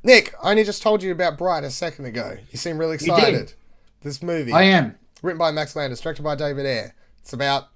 Nick, I only just told you about Bright a second ago. You seem really You excited. did. This movie, I am. written by Max Landis, directed by David Ayer. It's about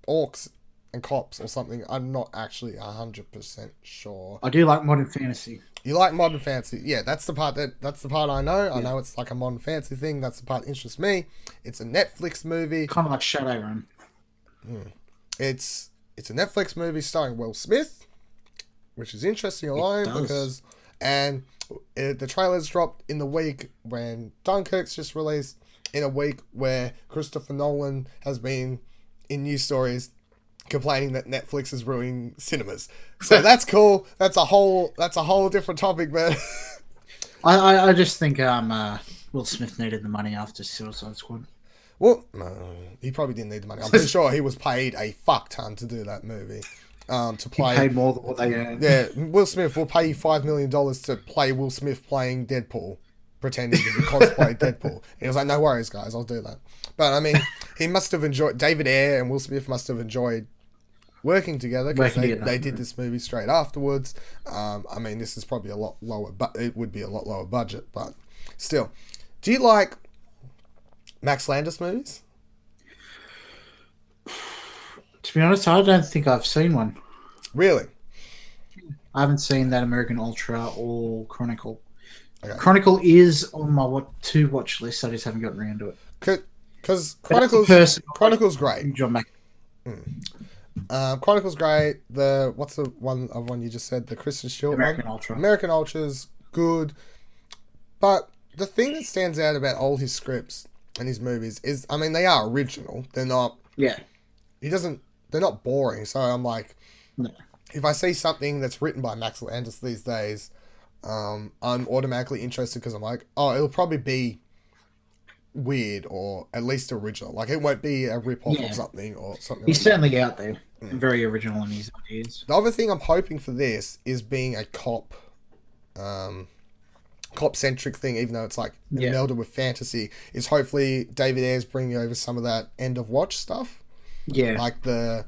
orcs and cops or something. I'm not actually 100% sure. I do like modern fantasy. You like modern fantasy? Yeah, that's the part I know. I know it's like a modern fantasy thing. That's the part that interests me. It's a Netflix movie. Kind of like Shadowrun. It's a Netflix movie starring Will Smith, which is interesting alone because the trailers dropped in the week when Dunkirk's just released, in a week where Christopher Nolan has been in news stories complaining that Netflix is ruining cinemas. So that's cool. That's a whole different topic, man. I just think Will Smith needed the money after Suicide Squad. Well, no, he probably didn't need the money. I'm pretty sure he was paid a fuck ton to do that movie. To play. He paid more than what they earned. Yeah, Will Smith will pay you $5 million to play Will Smith playing Deadpool, pretending to cosplay Deadpool. And he was like, no worries, guys, I'll do that. But I mean, he must have enjoyed, David Ayer and Will Smith must have enjoyed working together because they did this movie straight afterwards. I mean, this is probably a lot lower, but it would be a lot lower budget, but still. Do you like Max Landis movies? To be honest, I don't think I've seen one. Really? I haven't seen that American Ultra or Chronicle. Okay. Chronicle is on my watch list. I just haven't gotten around to it. Because Chronicle's great. John Mac. Chronicle's great. What's the one you just said? The Kristen Stewart American one? Ultra. American Ultra's good, but the thing that stands out about all his scripts and his movies is, I mean, they are original. They're not. Yeah. They're not boring. So I'm like, No. if I see something that's written by Max Landis these days, I'm automatically interested because I'm like, oh, it'll probably be weird or at least original. Like, it won't be a rip-off of something or something. He's like certainly out there. Very original in his ideas. The other thing I'm hoping for this is being a cop-centric thing, even though it's like melded with fantasy, is hopefully David Ayer's bringing over some of that end-of-watch stuff. Yeah. Like the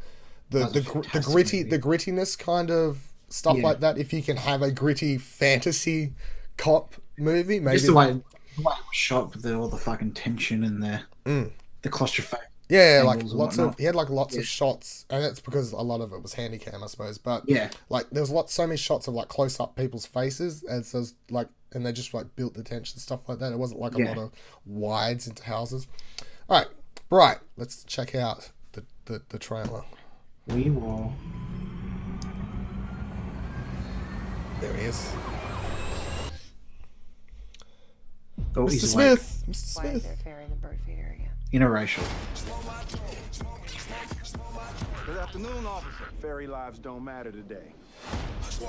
grittiness kind of stuff like that. If you can have a gritty fantasy cop movie, maybe just the way it was shot with all the fucking tension and the claustrophobic. Yeah, like he had lots of shots, and that's because a lot of it was handycam, I suppose. But like there was so many shots of like close up people's faces, and so like, and they just like built the tension, stuff like that. It wasn't like a lot of wides into houses. All right, right. Let's check out the trailer. We will. There he is. Oh, Mr. Smith. Mr. Smith. Why is there fairy in the bird feeder again? Interracial. Good afternoon, officer. Fairy lives don't matter today. That's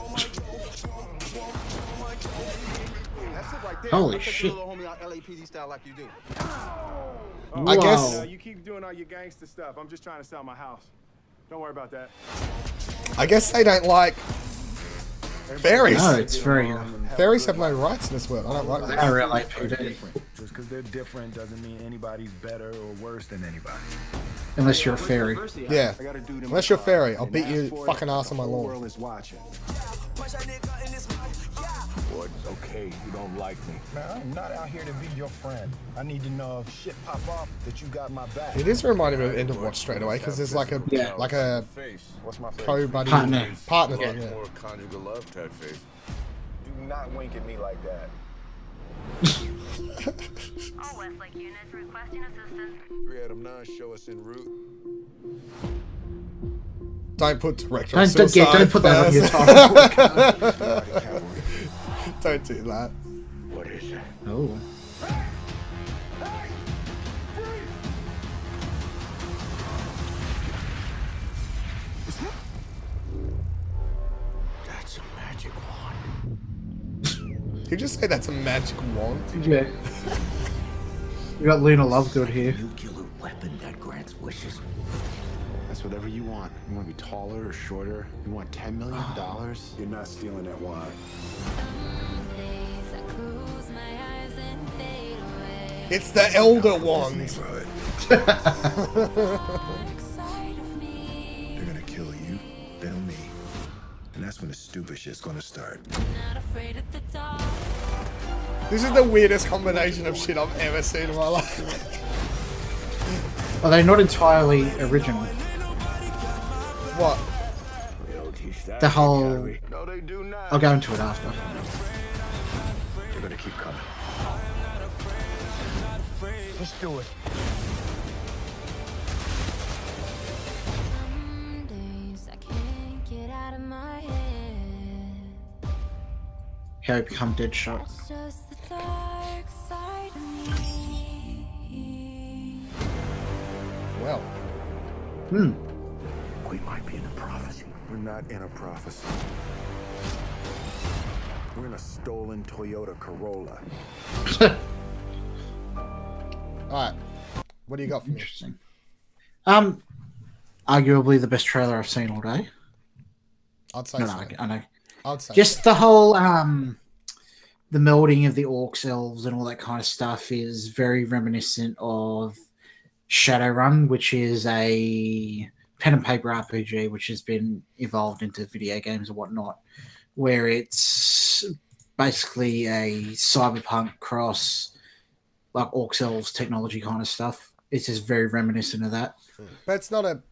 it right there. Holy I'll take shit. your little homie out LAPD style like you do. I guess. You keep doing all your gangster stuff. I'm just trying to sell my house. Don't worry about that. I guess they don't like fairies. No, it's very. Fairies have no rights in this world. I don't like that. RLAPD. Just because they're different doesn't mean anybody's better or worse than anybody. Unless you're a fairy. Yeah. Unless you're a fairy, I'll beat your fucking ass on my lawn. World is watching. Boy, it's okay. You don't like me. Man, I'm not out here to be your friend. I need to know if shit pop off that you got my back. It is reminding me of End of Watch straight away because there's like a What's my face? co-buddy Partner. thing. Yeah. More conjugal love type face. Do not wink at me like that. All Westlake units requesting assistance. 3 show us en route. Don't put director of Don't suicide put that on your first. title. Don't do that. What is it? Oh. That's a magic wand. Did you just say that's a magic wand? Yeah. We got Luna Lovegood here. Nuclear weapon that grants wishes. That's whatever you want. You want to be taller or shorter? You want $10 million? You're not stealing that wand. It's the Elder Wand. They're gonna kill you, then me. And that's when the stupid shit's gonna start. Not afraid of the dark. This is the weirdest combination of shit I've ever seen in my life. Are they not entirely original? What? The whole. No, they do not. I'll go into it after. They're gonna keep coming. Let's do it. Some days I can't get out of my head. How he become Deadshot. It's just the dark side of me. Well, Hmm. We might be in a prophecy. We're not in a prophecy. We're in a stolen Toyota Corolla. alright. What do you got for me? Interesting. Arguably the best trailer I've seen all day. I'd say No, so. I know. I'd say Just the whole the melding of the orcs, elves, and all that kind of stuff is very reminiscent of Shadowrun, which is a pen and paper RPG, which has been evolved into video games and whatnot, where it's basically a cyberpunk cross, like orcs, elves, technology kind of stuff. It's just very reminiscent of that. But it's not a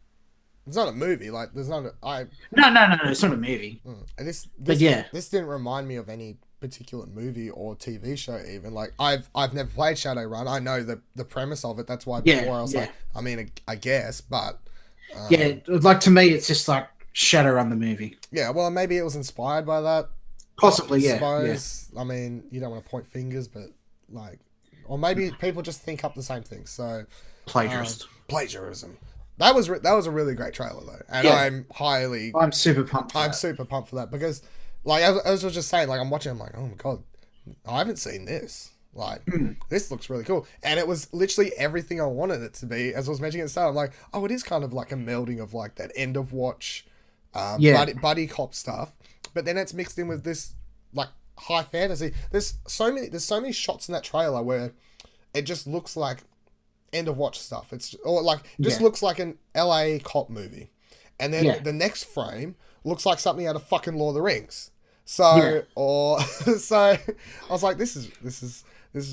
movie. Like, there's not a... No, it's not a movie. And this yeah. this didn't remind me of any particular movie or TV show even. Like, I've never played Shadowrun. I know the premise of it. That's why before I was like, I mean, I guess, but Yeah, like to me, it's just like Shadowrun the movie. yeah, well, maybe it was inspired by that. Possibly, I yeah. suppose. I mean, you don't want to point fingers, but like, or maybe people just think up the same things. So Plagiarist. plagiarism. That was a really great trailer though, and Yeah. I'm super pumped for that. super pumped for that because, like, I was just saying, like, I'm watching, I'm like, oh my god, I haven't seen this. Like, this looks really cool, and it was literally everything I wanted it to be. As I was mentioning at the start, I'm like, oh, it is kind of like a melding of like that end of watch, buddy cop stuff, but then it's mixed in with this like high fantasy. There's so many shots in that trailer where it just looks like end of watch stuff. It's looks like an LA cop movie, and then the next frame looks like something out of fucking Lord of the Rings. So so I was like, this is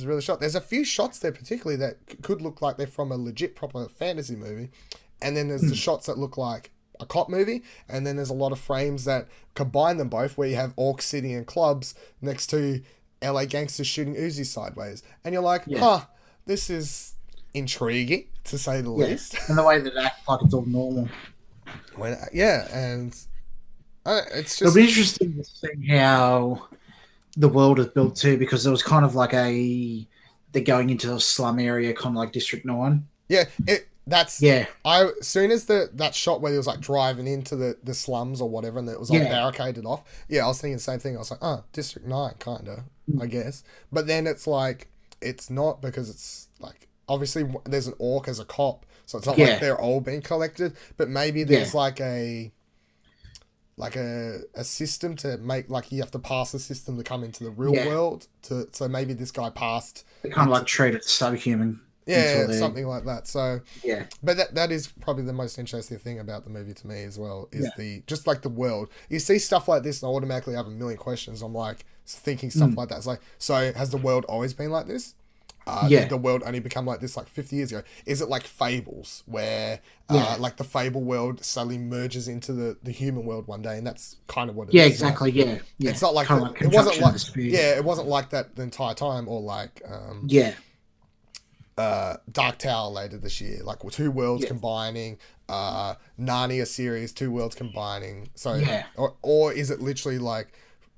really shot. There's a few shots there particularly that could look like they're from a legit proper fantasy movie, and then there's the shots that look like a cop movie, and then there's a lot of frames that combine them both, where you have orcs sitting in clubs next to LA gangsters shooting Uzis sideways, and you're like, this is intriguing to say the least. And the way that it acts like it's all normal. And it's It'll just be interesting to see how the world is built too, because there was kind of like they're going into a slum area, kind of like District 9. I as soon as that shot where he was like driving into the slums or whatever, and it was all barricaded off. Yeah, I was thinking the same thing. I was like, District 9, kinda, I guess. But then it's like it's not, because it's like obviously there's an orc as a cop, so it's not like they're all being collected. But maybe there's like a system to make, like, you have to pass a system to come into the real world. So maybe this guy passed. They kind of like treat it subhuman. Yeah, something like that. So yeah, but that is probably the most interesting thing about the movie to me as well, is just like the world. You see stuff like this and I automatically have a million questions. I'm like thinking stuff like that. It's like, so has the world always been like this? Did the world only become like this like 50 years ago? Is it like Fables, where like the Fable world suddenly merges into the human world one day, and that's kind of what it is. Exactly. Yeah. It's not like, kind of it wasn't like dispute. it wasn't like that the entire time, or like Dark Tower later this year, like two worlds combining, Narnia series, two worlds combining. So or is it literally like,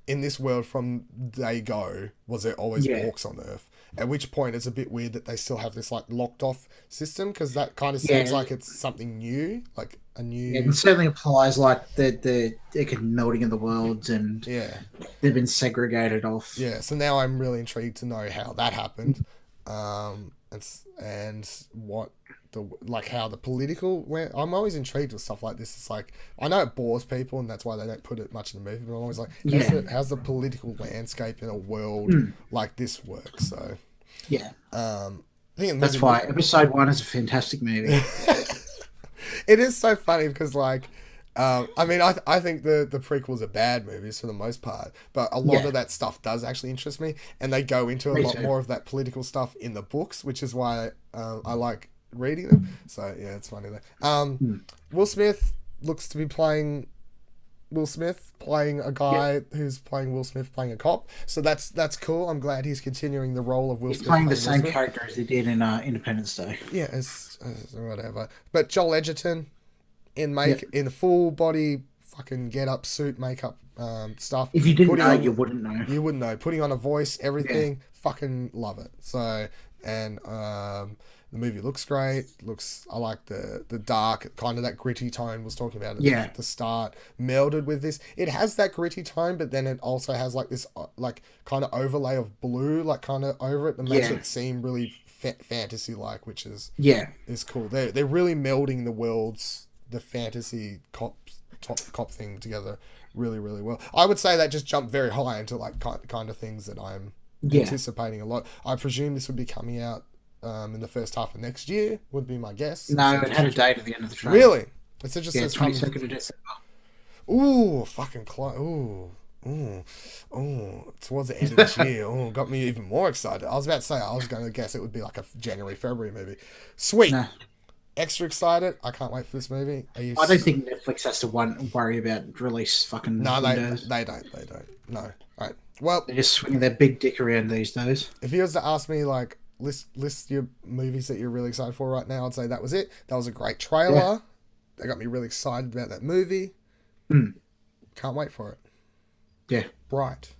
in this world from day go, was there always orcs on Earth? At which point it's a bit weird that they still have this like locked off system, because that kind of seems like it's something new, like a new. Yeah, it certainly applies, like the melding of the worlds, and they've been segregated off. Yeah, so now I'm really intrigued to know how that happened, and what how the political. I'm always intrigued with stuff like this. It's like, I know it bores people, and that's why they don't put it much in the movie. But I'm always like, how's the political landscape in a world like this work? So I think that's why Episode 1 is a fantastic movie. It is so funny because, like, I mean, I think the prequels are bad movies for the most part, but a lot Yeah. of that stuff does actually interest me, and they go into a Me lot too. more of that political stuff in the books, which is why I like reading them. So yeah, it's funny that. Will Smith looks to be playing Will Smith playing a guy who's playing Will Smith playing a cop. So that's cool. I'm glad he's continuing the role of Will He's Smith playing the Will same Smith. character as he did in Independence Day. Yeah, it's whatever. But Joel Edgerton in Yep. in full body fucking get up suit makeup stuff. If you didn't Putting know, on- you wouldn't know. you wouldn't know. Putting on a voice, everything, fucking love it. So and the movie looks great. I like the dark kind of that gritty tone was talking about at the start, melded with this. It has that gritty tone, but then it also has like this like kind of overlay of blue, like kind of over it, that makes Yeah. it seem really fantasy like, which is Yeah. cool. They're really melding the worlds, the fantasy cop thing together really, really well. I would say that just jumped very high into like kind of things that I'm anticipating a lot. I presume this would be coming out in the first half of next year, would be my guess. No, it had a date at the end of the trailer. Really? It just Yeah, says 22nd of December. Ooh, fucking close. Ooh, towards the end of this year. Ooh, got me even more excited. I was about to say, I was going to guess it would be like a January, February movie. Sweet. Nah. Extra excited. I can't wait for this movie. Are you I don't think Netflix has to worry about release fucking No, windows. they don't. No. All right. Well, They're just swinging their big dick around these days. if you was to ask me, like, list your movies that you're really excited for right now, I'd say that was it. That was a great trailer. Yeah. That got me really excited about that movie. Mm. Can't wait for it. Yeah. Bright.